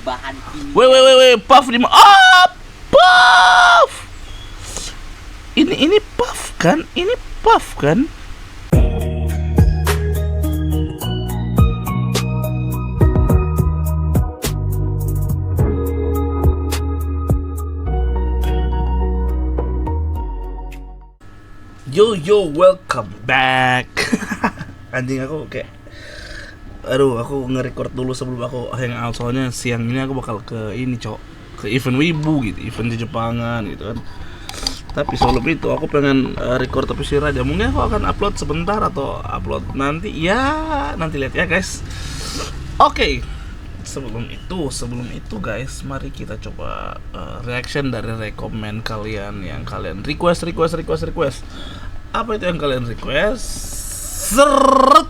bahan kimia. Weh, Puff di mana? Puff. Ini Puff kan? Ini Puff kan? Yo, welcome back. Anjing, aku kayak aku nge-record dulu sebelum aku hangout, soalnya siang ini aku bakal ke ini, ke event Wibu gitu, event di Jepangan gitu kan. Tapi sebelum itu aku pengen record episode aja. Mungkin aku akan upload sebentar atau upload nanti. Ya, nanti lihat ya, guys. Oke. Sebelum itu guys, mari kita coba reaction dari rekomen kalian yang kalian request. Apa itu yang kalian request? Seret.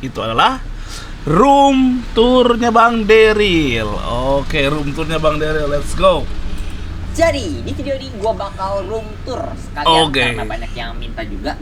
Itu adalah room tournya Bang Daryl. Oke, room tournya Bang Daryl, let's go. Jadi di video ini gue bakal room tour sekalian karena banyak yang minta juga.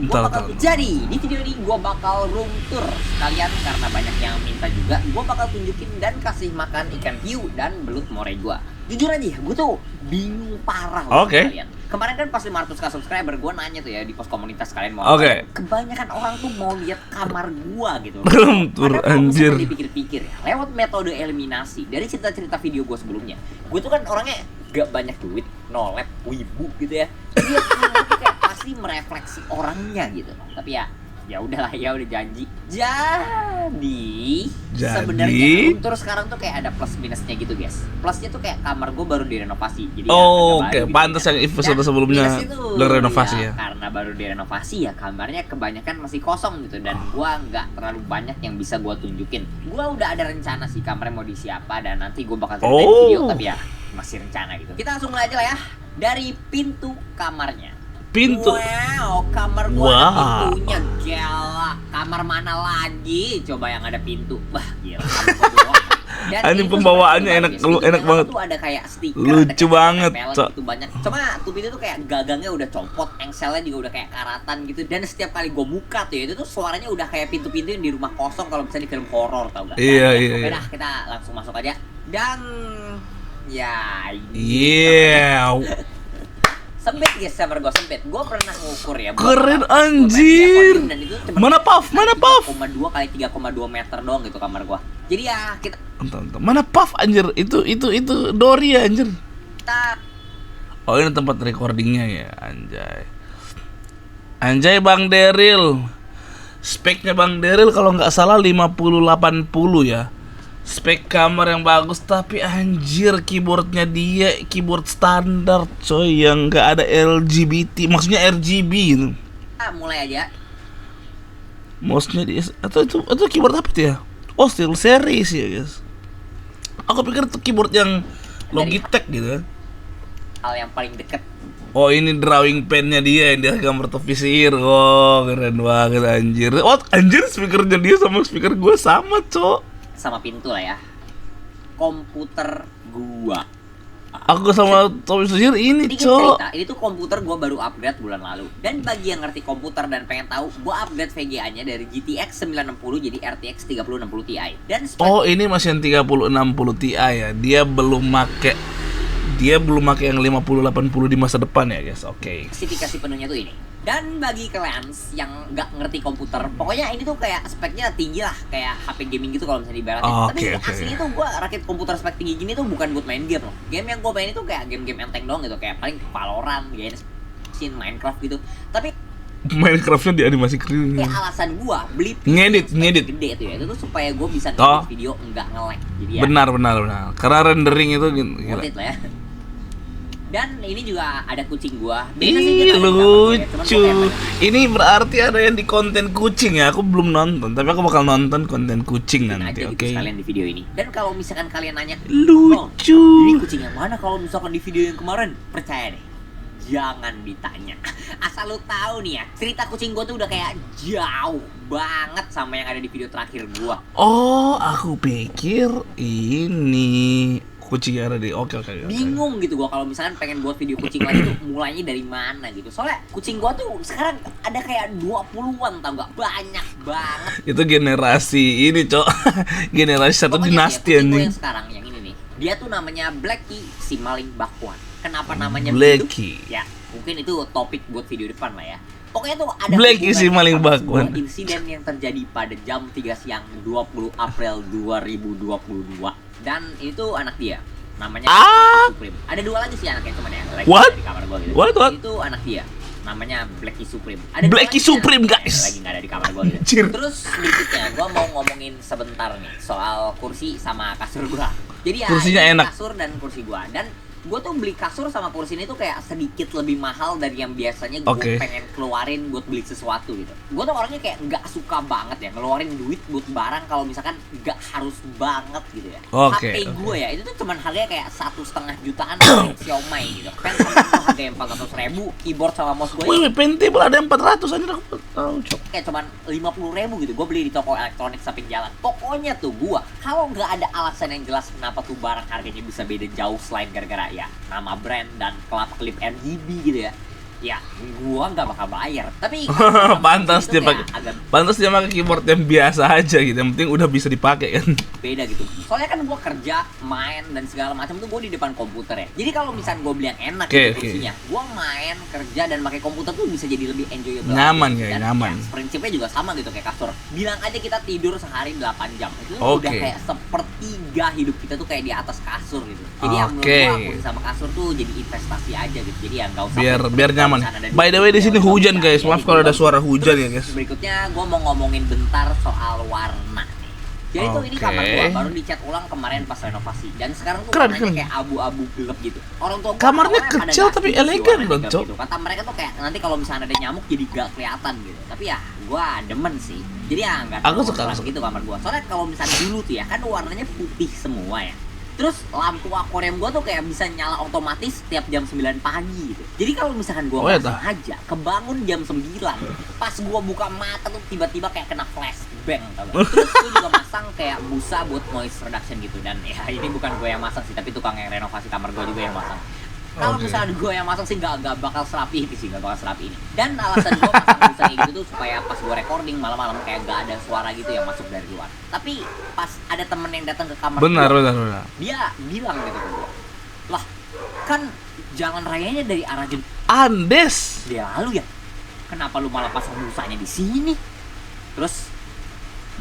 Gue bakal tunjukin dan kasih makan ikan hiu dan belut moray gue. Jujur aja, gue tuh bingung parah loh kalian. Kemarin kan pas 500k subscriber gue nanya tuh ya di pos komunitas kalian mau apa. Kebanyakan orang tuh mau lihat kamar gue gitu. Room tour anjir. Dipikir-pikir ya, lewat metode eliminasi dari cerita-cerita video gue sebelumnya. Gue tuh kan orangnya gak banyak duit, no lab, wibu gitu ya. Dia tuh kayak pasti merefleksi orangnya gitu. Tapi ya udahlah, ya udah janji. Jadi sebenarnya room sekarang tuh kayak ada plus minusnya gitu guys. Plusnya tuh kayak kamar gue baru direnovasi. Jadi pantas yang episode sebelumnya udah renovasi ya. Karena baru direnovasi ya kamarnya kebanyakan masih kosong gitu. Dan gue nggak terlalu banyak yang bisa gue tunjukin. Gue udah ada rencana sih kamarnya mau diisi apa, dan nanti gue bakal ceritain video, tapi ya masih rencana gitu. Kita langsung mulai aja lah ya dari pintu kamarnya. Wow, kamar gua ada pintunya, gila. Kamar mana lagi coba yang ada pintu? Wah, gila. Ini pembawaannya enak banget. Tuh ada kayak stiker, lucu banget. Itu banyak. Cuma tuh pintu tuh kayak gagangnya udah copot, engselnya juga udah kayak karatan gitu. Dan setiap kali gua buka tuh ya, itu tuh suaranya udah kayak pintu-pintu yang di rumah kosong kalau misalnya di film horor, tau gak? Iya. Oke dah, kita langsung masuk aja. Dan ya ini sempit guys, kamar gue sempit. Gue pernah ngukur ya. Keren anjir. Mana Puff? 3,2 kali 3,2 meter doang gitu kamar gue. Jadi ya kita mana Puff anjir? Itu Dory ya anjir. Oh, ini tempat recordingnya ya, anjay Bang Daryl. Speknya Bang Daryl kalau nggak salah 5080 ya. Spek kamar yang bagus, tapi anjir keyboardnya dia keyboard standar coy, yang nggak ada LGBT, maksudnya RGB gitu. Mulai aja. Mouse-nya dia atau keyboard apa tuh ya? Oh, Steel Series ya guys. Aku pikir itu keyboard yang Logitech gitu kan. Hal yang paling deket. Oh, ini drawing pen-nya dia yang dia gambar visir. Oh, keren banget anjir. Oh, anjir speakernya dia sama speaker gue sama cok. Sama pintu lah ya. Komputer gua. Aku sama Tommy Sujir ini cok. Ini tuh komputer gua baru upgrade bulan lalu. Dan bagi yang ngerti komputer dan pengen tahu, gua upgrade VGA-nya dari GTX 960 jadi RTX 3060 Ti. Dan ini masih yang 3060 Ti ya. Dia belum make yang 5080 di masa depan ya guys. Oke. Spesifikasi penuhnya tuh ini. Dan bagi kalian yang nggak ngerti komputer, pokoknya ini tuh kayak speknya tinggi lah, kayak HP gaming gitu kalau misalnya dibaratin. Tapi aslinya tuh gue rakit komputer spek tinggi gini tuh bukan buat main game loh. Game yang gue main itu kayak game-game enteng doang gitu, kayak paling Valorant, Genshin, Minecraft gitu. Tapi Minecraftnya dianimasi keren. Kayak alasan gue beli ngedit gede itu ya, itu tuh supaya gue bisa ngedit video nggak nge-lag. Jadi ya, benar. Karena rendering itu gila. Lah ya. Dan ini juga ada kucing gua. Lucu. Ini berarti ada yang di konten kucing ya. Aku belum nonton, tapi aku bakal nonton konten kucing nanti. Oke. Kalian di video ini. Dan kalau misalkan kalian nanya, lucu. Ini kucing yang mana kalau misalkan di video yang kemarin? Percaya deh, jangan ditanya. Asal lu tahu nih ya, cerita kucing gua tuh udah kayak jauh banget sama yang ada di video terakhir gua. Oh, aku pikir ini kucing ada di bingung gitu gua kalau misalkan pengen buat video kucing lagi tuh mulainya dari mana gitu. Soalnya kucing gua tuh sekarang ada kayak 20-an, tau gak? Banyak banget. Itu generasi ini, cok. Generasi satu dinasti anjing. Yang sekarang yang ini nih. Dia tuh namanya Blacky si maling bakwan. Kenapa namanya Blacky. begitu? Ya, mungkin itu topik buat video depan lah ya. Pokoknya tuh ada Blacky si hubungannya maling sama bakwan. sebuah insiden yang terjadi pada jam 3 siang 20 April 2022. Dan itu anak dia. Namanya Blacky Supreme. Ada 2 lagi sih anaknya cuman yang lagi What? ada di kamar gua gitu. What? Itu anak dia. Namanya Blacky Supreme. Ada Blacky 2 lagi Supreme, anaknya guys. yang lagi nggak ada di kamar gua gitu. Anjir. Terus berikutnya gua mau ngomongin sebentar nih soal kursi sama kasur gua. Jadi ya Kursinya ini enak. kasur dan kursi gua. Dan gue tuh beli kasur sama kursi ini tuh kayak sedikit lebih mahal dari yang biasanya gue Oke. pengen keluarin buat beli sesuatu gitu. Gue tuh orangnya kayak nggak suka banget ya ngeluarin duit buat barang kalau misalkan nggak harus banget gitu ya. Oke, HP gue oke. ya itu tuh cuman harganya kayak 1,5 jutaan dari Xiaomi gitu. Pen sama itu harganya 400.000, keyboard sama mouse gue Wih, pentable ada yang 400 aja aku tahu, Cok. kayak cuman 50.000 gitu. Gue beli di toko elektronik samping jalan. Pokoknya tuh gue kalau nggak ada alasan yang jelas kenapa tuh barang harganya bisa beda jauh selain gara-gara ya nama brand dan klip RGB gitu ya gua nggak bakal bayar. Tapi Pantas itu dia kayak pakai. agak Pantas dia pakai keyboard yang biasa aja gitu. Yang penting udah bisa dipakai kan. beda gitu. Soalnya kan gua kerja, main dan segala macam tuh gua di depan komputer ya. Jadi kalau misalnya gua beli yang enak Oke, gitu oke. kursinya, gua main, kerja dan pakai komputer tuh bisa jadi lebih enjoyable. Nyaman aja. ya, Dan nyaman. ya, prinsipnya juga sama gitu kayak kasur. Bilang aja kita tidur sehari 8 jam. Itu tuh udah Oke. kayak sepertiga hidup kita tuh kayak di atas kasur gitu. Jadi yang menurut Oke. gua kursi sama kasur tuh jadi investasi aja gitu. Jadi ya nggak usah Biar nyaman. misalnya ada By the way di sini ya, hujan bisa. guys. Ya, Maaf di kalau ada Google. suara hujan ya Terus guys. berikutnya gue mau ngomongin bentar soal warna nih. Jadi tuh ini Oke. kamar gua baru dicat ulang kemarin pas renovasi dan sekarang tuh Keren, warnanya keren. kayak abu-abu gelap gitu. Orang tua gua Kamarnya awalnya pada kecil nggak tapi setuju sih elegan warnanya loh, gelap Cok. gitu. Kata mereka tuh kayak nanti kalau misalnya ada nyamuk jadi gak kelihatan gitu. Tapi ya gua demen sih. Jadi ya nggak Aku terlalu suka, gelap aku suka. gitu kamar gua. Soalnya kalau misalnya dulu tuh ya kan warnanya putih semua ya. Terus lampu akuarium gua tuh kayak bisa nyala otomatis setiap jam 9 pagi gitu. Jadi kalau misalkan gua Oh, ya nggak tah. sengaja kebangun jam 9, pas gua buka mata tuh tiba-tiba kayak kena flashbang tau gak? Terus gua juga masang kayak busa buat noise reduction gitu. Dan ya ini bukan gua yang masang sih, tapi tukang yang renovasi kamar gua juga yang masang. Kalau Oke. misalnya gue yang masang sih nggak bakal serapi ini sih, nggak bakal serapi ini. Dan alasan gue masang busa kayak gitu tuh supaya pas gue recording malam-malam kayak gak ada suara gitu yang masuk dari luar. Tapi pas ada temen yang datang ke kamar Benar, gua, benar. dia bilang gitu ke gue, lah kan jalan rayanya dari arah Andes. dia lalu ya, kenapa lu malah pasang busanya di sini? Terus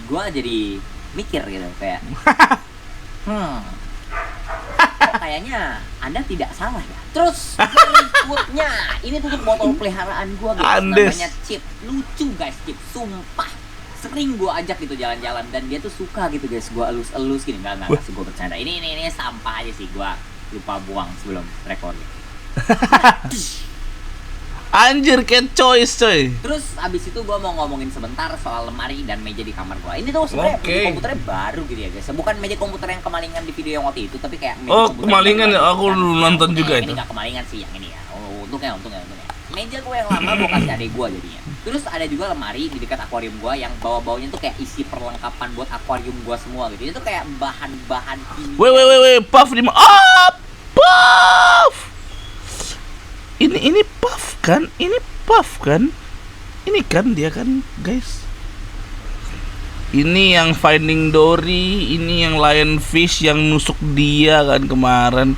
gue jadi mikir gitu kayak, kok kayaknya Anda tidak salah ya. Terus berikutnya, ini tutup botol peliharaan gue guys, Andes. namanya Chip. Lucu guys Chip, sumpah. Sering gue ajak gitu jalan-jalan dan dia tuh suka gitu guys, gue elus-elus gini. Enggak sih, gue bercanda. Ini sampah aja sih, gue lupa buang sebelum recording. Anjir, cat choice coy. Terus abis itu gue mau ngomongin sebentar soal lemari dan meja di kamar gue. Ini tuh sebenarnya Oke. meja komputernya baru gitu ya guys. Bukan meja komputer yang kemalingan di video yang waktu itu, tapi kayak meja Oh, komputer kemalingan yang ya? baru. Aku Yang nonton untungnya juga yang itu. Ini gak kemalingan sih, yang ini ya. Oh, untungnya. Meja gue yang lama gue kasih adik gue jadinya. Terus ada juga lemari di dekat akuarium gue yang bawah-bawahnya tuh kayak isi perlengkapan buat akuarium gue semua gitu. Itu kayak bahan-bahan kimia. Weh, puff di mana? Ah, puff. Ini puff kan? Ini puff kan? Ini kan dia kan, guys. Ini yang Finding Dory, ini yang Lionfish yang nusuk dia kan kemarin.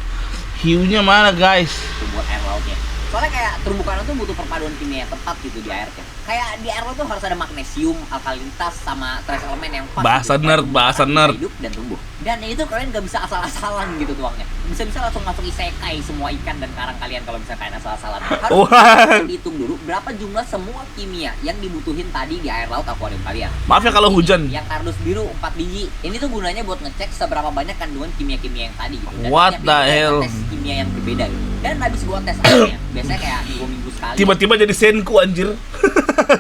Hiunya mana, guys? Itu buat air lautnya. Soalnya kayak terumbu karang tuh butuh perpaduan kimia yang tepat gitu di airnya. Kayak di air laut tuh harus ada magnesium, alkalinitas, sama trace elemen yang pas. Bahasa gitu, nerd, supaya bahasa tumbuh nerd. hidup dan tumbuh. Dan itu kalian gak bisa asal-asalan gitu tuangnya. Bisa-bisa langsung masuk isekai semua ikan dan karang kalian kalau misalnya kalian asal-asalan. Harus Wah. dihitung dulu berapa jumlah semua kimia yang dibutuhin tadi di air laut akuarium kalian. Maaf ya kalau hujan. Yang kardus biru 4 biji. Ini tuh gunanya buat ngecek seberapa banyak kandungan kimia-kimia yang tadi gitu. Dan What setiap the minggu hell? gua tes kimia yang berbeda gitu. Dan habis gua tes airnya, biasanya kayak 2 minggu sekali. Tiba-tiba jadi senku anjir.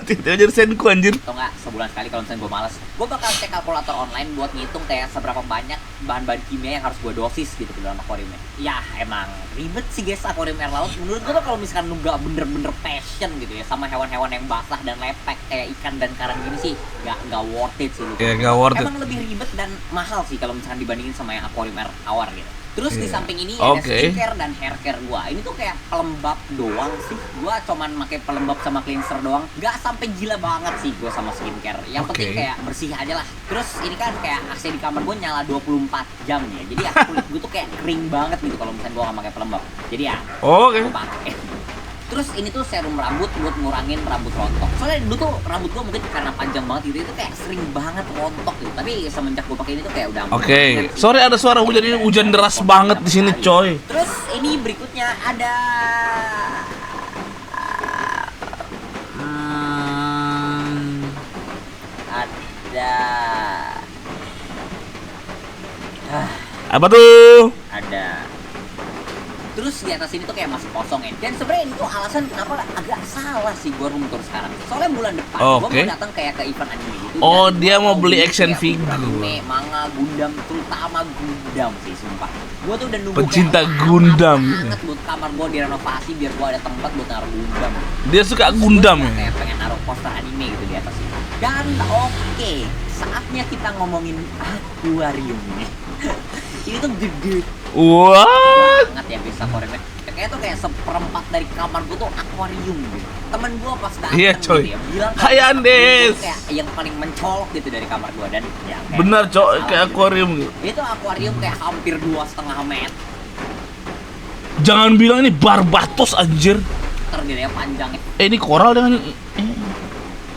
Tiba-tiba jadi senku anjir. Atau enggak sebulan sekali kalau misalnya gue malas, gue bakal cek kalkulator online buat ngitung kayak seberapa banyak bahan-bahan kimia yang harus gue dosis gitu ke dalam akuariumnya. Ya emang ribet sih guys akuarium air laut. Menurut gue tuh kalau misalkan lu gak bener-bener passion gitu ya sama hewan-hewan yang basah dan lepek kayak ikan dan karang gini sih gak worth it sih lu. Ya, gak worth it. Emang lebih ribet dan mahal sih kalau misalkan dibandingin sama yang akuarium air tawar gitu. Terus di Iya. samping ini ada Oke. skincare dan hair care gua. Ini tuh kayak pelembab doang sih. Gua cuman pakai pelembab sama cleanser doang. Gak sampai gila banget sih gua sama skincare. Yang penting Oke. kayak bersih aja lah. Terus ini kan kayak AC di kamar gua nyala 24 jam ya. Jadi ya kulit gua tuh kayak kering banget gitu kalau misalnya gua gak pakai pelembab. Jadi ya Oke. gua pakai. Terus ini tuh serum rambut buat ngurangin rambut rontok. Soalnya dulu tuh rambut gua mungkin karena panjang banget gitu, itu kayak sering banget rontok gitu. Tapi semenjak gua pakai ini tuh kayak udah Oke. aman. Sorry ada suara hujan, ini hujan deras banget di sini, coy. Terus ini berikutnya ada ada Apa tuh? ada. Terus di atas ini tuh kayak masih kosong ya. Dan sebenarnya itu alasan kenapa agak salah sih gua room tour sekarang. Soalnya bulan depan gua Oke. mau datang kayak ke event anime gitu. Oh, dan dia gua mau beli kayak action event figure. Anime, manga, Gundam, terutama Gundam sih sumpah. Gua tuh udah nunggu Pencinta kayak lama Gundam. banget buat kamar gua direnovasi biar gua ada tempat buat naruh Gundam. Dia suka Terus Gundam gua ya. kayak pengen naruh poster anime gitu di atas itu. Dan oke, saatnya kita ngomongin akuarium nih. Ini tuh gede What? banget ya bisa akuariumnya. Kayak tuh kayak seperempat dari kamar gua tuh akuarium gitu. Temen gua pas datang Iya, coy. gitu ya, bilang Hai, kalau Andes. akuarium tuh kayak yang paling mencolok gitu dari kamar gua dan ya kayak Benar, cok, salah kayak gitu. akuarium. Itu akuarium kayak hampir 2,5 meter Jangan bilang ini Barbatos anjir. gitu ya panjangnya. Ini koral dengan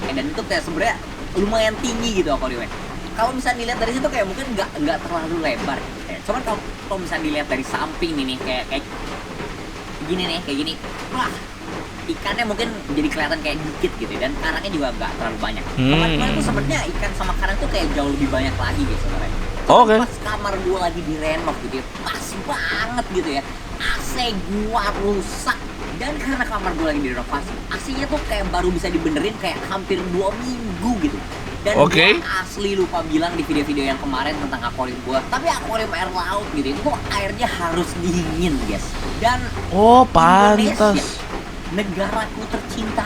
Dan itu kayak sebenarnya lumayan tinggi gitu akuariumnya. Kalau misalnya dilihat dari situ kayak mungkin nggak terlalu lebar gitu ya. Cuman kalau misalnya dilihat dari samping ini kayak gini nih, kayak gini. Wah, ikannya mungkin jadi kelihatan kayak dikit gitu ya, dan karangnya juga nggak terlalu banyak. Kemarin tuh sebenarnya ikan sama karang tuh kayak jauh lebih banyak lagi gitu sebenarnya. Oke. Pas kamar gua lagi direnov gitu ya, pas banget gitu ya. AC gua rusak. Dan karena kamar gua lagi direnovasi, AC-nya tuh kayak baru bisa dibenerin kayak hampir 2 minggu gitu. Dan Oke. gua asli lupa bilang di video-video yang kemarin tentang akuarium gua. Tapi akuarium air laut gitu, itu tuh airnya harus dingin guys. Dan Oh, Indonesia, pantas. negaraku tercinta,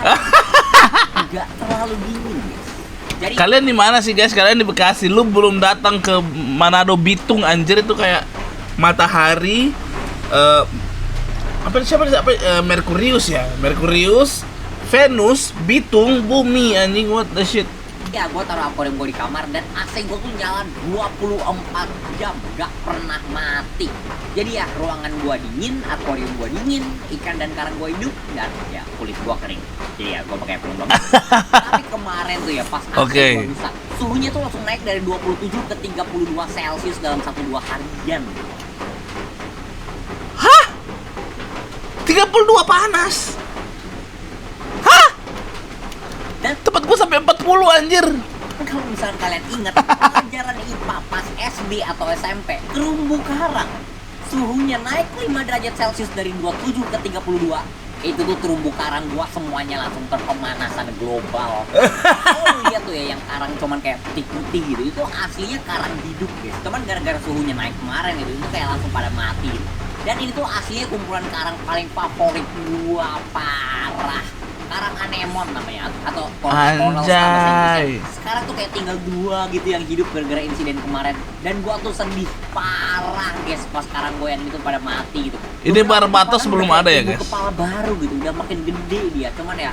nggak terlalu dingin guys. Jadi Kalian di mana sih, guys? Kalian di Bekasi. Lu belum datang ke Manado Bitung anjir, itu kayak matahari Merkurius ya. Merkurius, Venus, Bitung, bumi anjing, what the shit. ya gue taruh akuarium gue di kamar dan AC gue tuh nyala 24 jam gak pernah mati. Jadi ya ruangan gue dingin, akuarium gue dingin, ikan dan karang gue hidup, dan ya kulit gue kering. Jadi ya gue pakai pelembab. Tapi kemarin tuh ya pas AC Oke. gue rusak, suhunya tuh langsung naik dari 27 ke 32 Celcius dalam 1-2 harian. 32 panas. Hah? Dan Tempat gua sampai 40 anjir. kalau misalnya kalian ingat pelajaran IPA pas SD atau SMP, terumbu karang suhunya naik 5 derajat Celcius dari 27 ke 32. Itu tuh terumbu karang gua semuanya langsung terpemanasan global. Oh lihat tuh ya yang karang cuman kayak putih-putih gitu, itu aslinya karang hidup guys. Cuman gara-gara suhunya naik kemarin gitu, itu kayak langsung pada mati gitu. Dan ini tuh aslinya kumpulan karang paling favorit gua, parah. Karang anemon namanya, atau coral sama bahasa Anjay. Inggrisnya. Sekarang tuh kayak tinggal 2 gitu yang hidup gara-gara insiden kemarin. Dan gua tuh sedih parah guys pas karang gue yang itu pada mati gitu. Ini Beberapa Barbatos karang belum udah ada ya, tumbuh guys? kepala baru gitu, udah makin gede dia. Cuman ya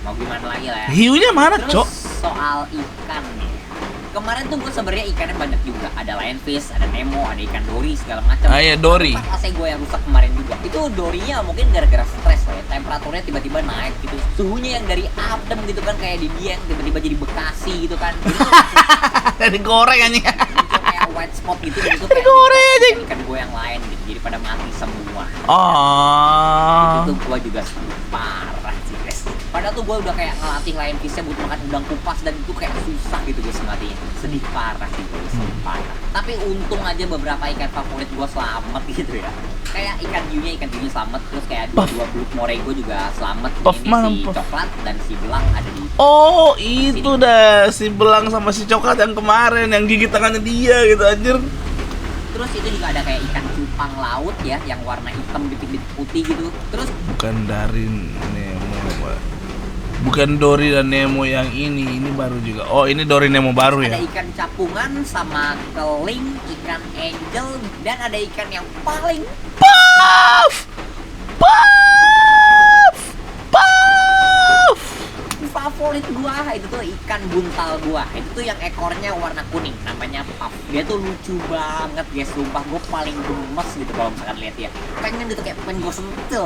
mau gimana lagi lah ya. Hiunya mana, Terus Cok? soal ikan nih. Kemarin tuh gue sebenarnya ikannya banyak juga. Ada lionfish, ada Nemo, ada ikan dori segala macam. Ah, iya, dori. Pas AC gue yang rusak kemarin juga. Itu dorinya mungkin gara-gara stres lah ya. Temperaturnya tiba-tiba naik gitu. Suhunya yang dari adem gitu kan kayak di Dieng tiba-tiba jadi Bekasi gitu kan. Jadi tuh Digoreng anjing. muncul kayak white spot gitu dan itu kayak Digoreng anjing. ikan gue yang lain gitu. Jadi pada mati semua. Oh. Itu gue juga sedih parah sih guys. Padahal tuh gue udah kayak ngelatih lionfishnya buat makan udang kupas dan itu kayak susah gitu guys ngelatihnya. Sedih parah sih gue, sedih parah. Tapi untung aja beberapa ikan favorit gue selamat gitu ya. Kayak ikan hiunya selamat, terus kayak Puff. dua belut morey gue juga selamat. Puff Ini mana, si Puff? coklat dan si belang ada di. Oh, itu dah si belang sama si coklat yang kemarin yang gigit tangannya dia gitu anjir. Terus itu juga ada kayak ikan cupang laut ya, yang warna hitam bintik-bintik putih gitu. Terus Bukan dari Nemo, Pak. Bukan Dory dan Nemo yang ini baru juga. Oh, ini Dory Nemo baru ya. Ada ikan capungan sama keling, ikan angel, dan ada ikan yang paling Puff! Puff! Puff! favorit gua, itu tuh ikan buntal gua. Itu tuh yang ekornya warna kuning, namanya puff. Dia tuh lucu banget guys, sumpah gua paling gemes gitu kalau misalkan lihat ya. Pengen gitu kayak pengen gua sentil,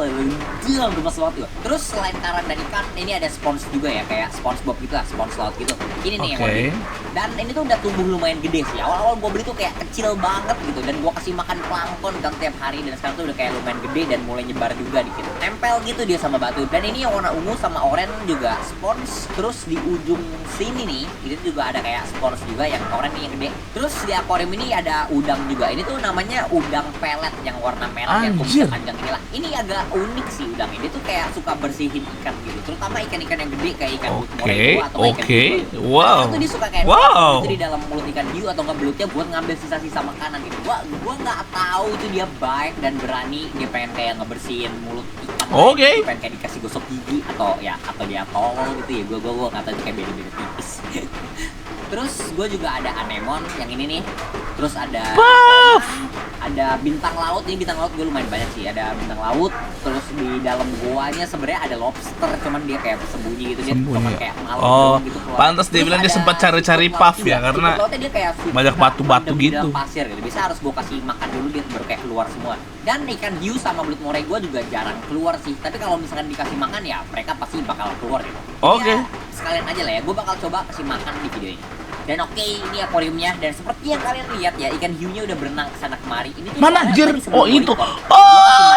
dia gemes banget tuh. Terus selain karang dan ikan, ini ada spons juga ya, kayak SpongeBob gitu lah, spons laut gitu. Ini nih yang warna. Dan ini tuh udah tumbuh lumayan gede sih. Awal-awal gua beli tuh kayak kecil banget gitu, dan gua kasih makan plankton kan tiap hari, dan sekarang tuh udah kayak lumayan gede dan mulai nyebar juga dikit. Nempel gitu dia sama batu. Dan ini yang warna ungu sama oranye juga spons. Terus di ujung sini nih, itu juga ada kayak spons juga yang oranye nih yang gede. Terus di akuarium ini ada udang juga. Ini tuh namanya udang pelet yang warna merah yang kumisnya panjang inilah. Ini agak unik sih udang ini tuh kayak suka bersihin ikan gitu. Terutama ikan-ikan yang gede kayak ikan morego atau ikan hiu. Wow. Itu dia suka kayak itu di dalam mulut ikan hiu atau nggak belutnya buat ngambil sisa-sisa makanan gitu. Gua nggak tahu itu dia baik dan berani, dia pengen kayak ngebersihin mulut ikan. Pengen kayak dikasih gosok gigi atau dia tolol gitu ya. Gue nggak tahu kayak beda-beda tipis. Terus gue juga ada anemon yang ini nih. Terus ada bintang laut. Ini bintang laut gue lumayan banyak sih. Ada bintang laut. Terus di dalam guanya sebenarnya ada lobster, cuman dia kayak bersembunyi gitu. Dia cuma kayak malam gitu keluar. Pantas dia bilang dia sempat cari-cari puff ya, karena dia kayak banyak batu-batu gitu. Pasir gitu. Bisa harus gue kasih makan dulu dia baru kayak keluar semua. Dan ikan hiu sama belut moray gue juga jarang keluar sih. Tapi kalau misalkan dikasih makan ya mereka pasti bakal keluar gitu. Sekalian aja lah ya, gue bakal coba kasih makan di video ini. Dan ini akuariumnya, dan seperti yang kalian lihat ya, ikan hiunya udah berenang kesana kemari. Ini mana anjir? Oh itu.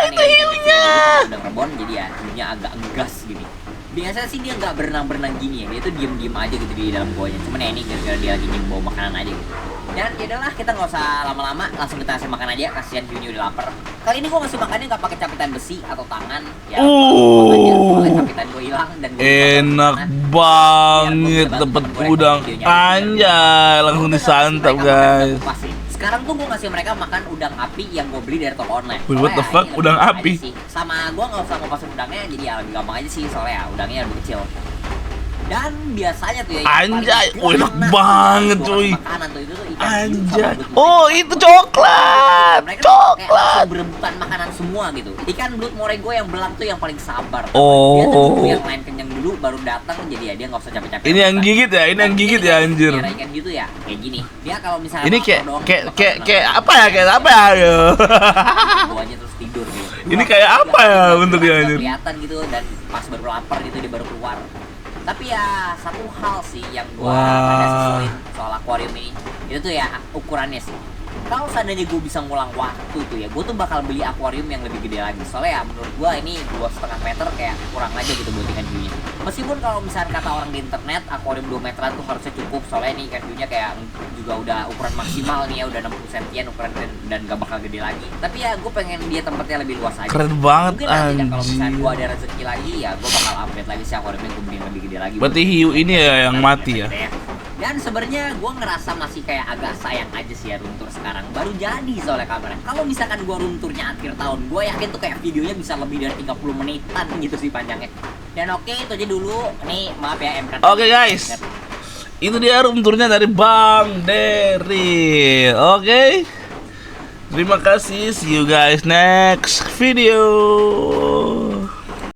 Itu hiunya. Udah rebon, jadi ya hiunya agak ngegas gini. Biasanya sih dia nggak berenang-berenang gini ya, dia tuh diem-diem aja gitu di dalam goanya. Cuman ya ini gara-gara dia lagi bawa makanan aja gitu. Dan ya udahlah, kita nggak usah lama-lama, langsung kita kasih makan aja. Kasihan hiunya udah lapar. Kali ini gue ngasih makannya nggak pakai capitan besi atau tangan. Ya, soalnya capitan gue hilang dan enak banget dapat udang anjay, langsung disantap guys. Sekarang tuh gue ngasih mereka makan udang api yang gue beli dari toko online. What the fuck, udang api? Sama gue nggak usah ngupasin udangnya, jadi ya lebih gampang aja sih, soalnya ya udangnya lebih kecil. Dan biasanya tuh ya anjay, enak banget cuy. Makanan tuh itu tuh ikan anjay. Oh, itu coklat. Coklat. Berebutan makanan semua gitu. Ikan belut morego yang belang tuh yang paling sabar. Oh. Dia tuh yang lain kenyang dulu baru datang, jadi ya dia nggak usah capek-capek. Ini yang gigit ya, ini yang gigit ya anjir. Ikan gitu ya, kayak gini. Dia kalau misalnya ini kayak apa ya? Kayak apa ya? Buahnya terus tidur gitu. Ini kayak apa ya bentuknya anjir? Kelihatan gitu, dan pas baru lapar gitu dia baru keluar. Tapi ya satu hal sih yang gua ada sesuaiin soal akuarium ini, itu tuh ya ukurannya sih. Kalau seandainya gue bisa ngulang waktu tuh ya, gue tuh bakal beli akuarium yang lebih gede lagi. Soalnya ya menurut gue ini 2,5 meter kayak kurang aja gitu buat ikan hiunya. Meskipun kalau misalnya kata orang di internet akuarium 2 meteran tuh harusnya cukup, soalnya ini ikan hiunya kayak juga udah ukuran maksimal nih ya, udah 60 cm ukuran dan gak bakal gede lagi. Tapi ya gue pengen dia tempatnya lebih luas aja. Keren banget anjir. Kalau misalnya gue ada rezeki lagi ya gue bakal upgrade lagi sih akuariumnya, gue beli yang lebih gede lagi. Berarti hiu ini ya yang mati ya? Dan sebenarnya gue ngerasa masih kayak agak sayang aja sih ya runtur sekarang. Baru jadi soalnya kamera. Kalau misalkan gue runturnya akhir tahun, gue yakin tuh kayak videonya bisa lebih dari 30 menitan gitu sih panjangnya. Dan oke, itu aja dulu. Nih maaf ya MK. Oke guys, itu dia runturnya dari Bang Dery. Oke, terima kasih. See you guys next video.